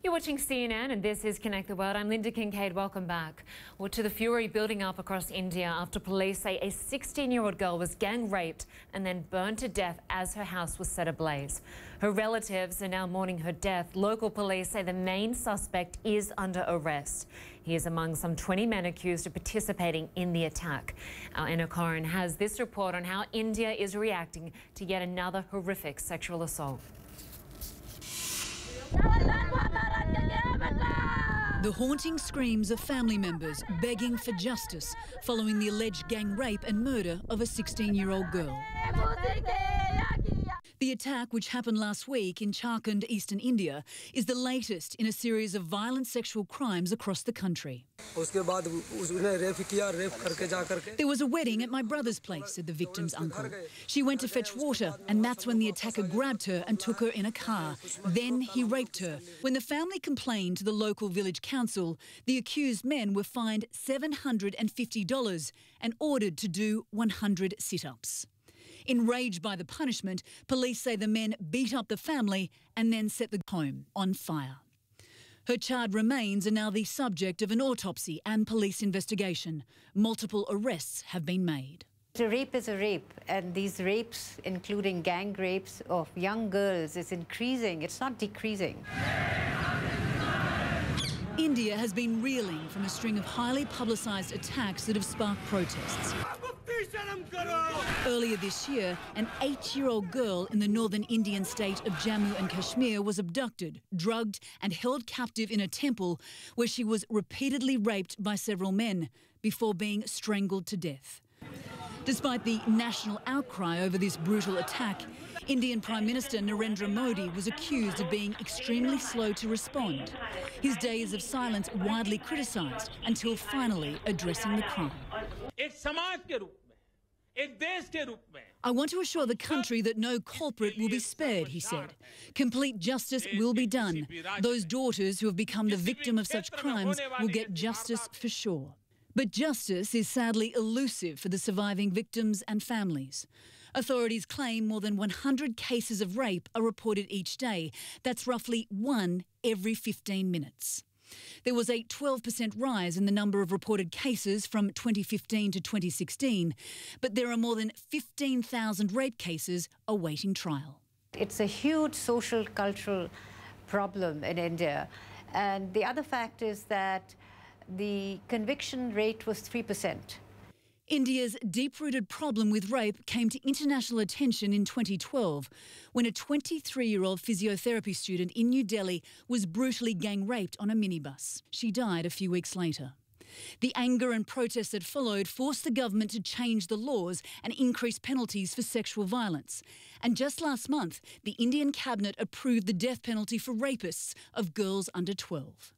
You're watching CNN and this is Connect the World. I'm Lynda Kinkade. Welcome back. Well, to the fury building up across India after police say a 16-year-old girl was gang raped and then burned to death as her house was set ablaze. Her relatives are now mourning her death. Local police say the main suspect is under arrest. He is among some 20 men accused of participating in the attack. Our Anna Coren has this report on how India is reacting to yet another horrific sexual assault. The haunting screams of family members begging for justice following the alleged gang rape and murder of a 16-year-old girl. The attack, which happened last week in Jharkhand, eastern India, is the latest in a series of violent sexual crimes across the country. There was a wedding at my brother's place, said the victim's uncle. She went to fetch water and that's when the attacker grabbed her and took her in a car. Then he raped her. When the family complained to the local village council, the accused men were fined $750 and ordered to do 100 sit-ups. Enraged by the punishment, police say the men beat up the family and then set the home on fire. Her charred remains are now the subject of an autopsy and police investigation. Multiple arrests have been made. A rape is a rape, and these rapes, including gang rapes of young girls, is increasing. It's not decreasing. India has been reeling from a string of highly publicised attacks that have sparked protests. Earlier this year, an 8-year-old girl in the northern Indian state of Jammu and Kashmir was abducted, drugged and held captive in a temple where she was repeatedly raped by several men before being strangled to death. Despite the national outcry over this brutal attack, Indian Prime Minister Narendra Modi was accused of being extremely slow to respond. His days of silence widely criticised until finally addressing the crime. I want to assure the country that no culprit will be spared, he said. Complete justice will be done. Those daughters who have become the victim of such crimes will get justice for sure. But justice is sadly elusive for the surviving victims and families. Authorities claim more than 100 cases of rape are reported each day. That's roughly one every 15 minutes. There was a 12% rise in the number of reported cases from 2015 to 2016, but there are more than 15,000 rape cases awaiting trial. It's a huge social, cultural problem in India. And the other fact is that the conviction rate was 3%. India's deep-rooted problem with rape came to international attention in 2012 when a 23-year-old physiotherapy student in New Delhi was brutally gang raped on a minibus. She died a few weeks later. The anger and protests that followed forced the government to change the laws and increase penalties for sexual violence. And just last month, the Indian cabinet approved the death penalty for rapists of girls under 12.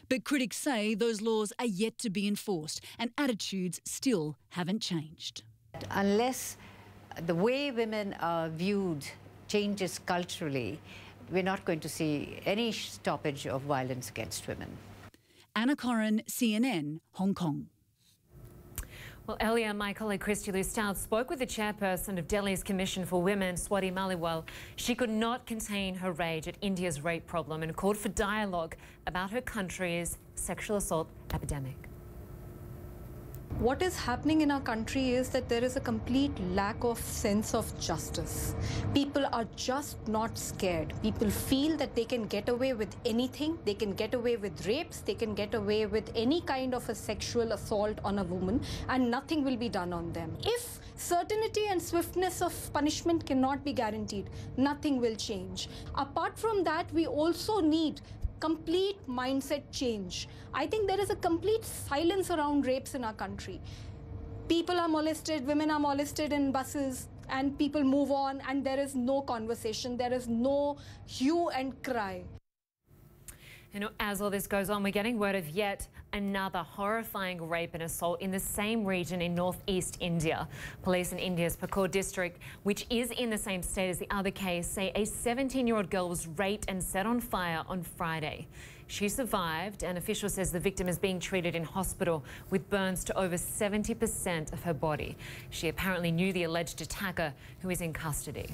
But critics say those laws are yet to be enforced and attitudes still haven't changed. Unless the way women are viewed changes culturally, we're not going to see any stoppage of violence against women. Anna Coren, CNN, Hong Kong. Well, earlier, my colleague Christy Lustau spoke with the chairperson of Delhi's Commission for Women, Swati Maliwal. She could not contain her rage at India's rape problem and called for dialogue about her country's sexual assault epidemic. What is happening in our country is that there is a complete lack of sense of justice. People are just not scared. People feel that they can get away with anything. They can get away with rapes. They can get away with any kind of a sexual assault on a woman and nothing will be done on them. If certainty and swiftness of punishment cannot be guaranteed, nothing will change. Apart from that, we also need complete mindset change. I think there is a complete silence around rapes in our country. People are molested, women are molested in buses, and people move on, and there is no conversation, there is no hue and cry. You know, as all this goes on, we're getting word of yet another horrifying rape and assault in the same region in northeast India. Police in India's Pakur district, which is in the same state as the other case, say a 17-year-old girl was raped and set on fire on Friday. She survived, and officials says the victim is being treated in hospital with burns to over 70% of her body. She apparently knew the alleged attacker, who is in custody.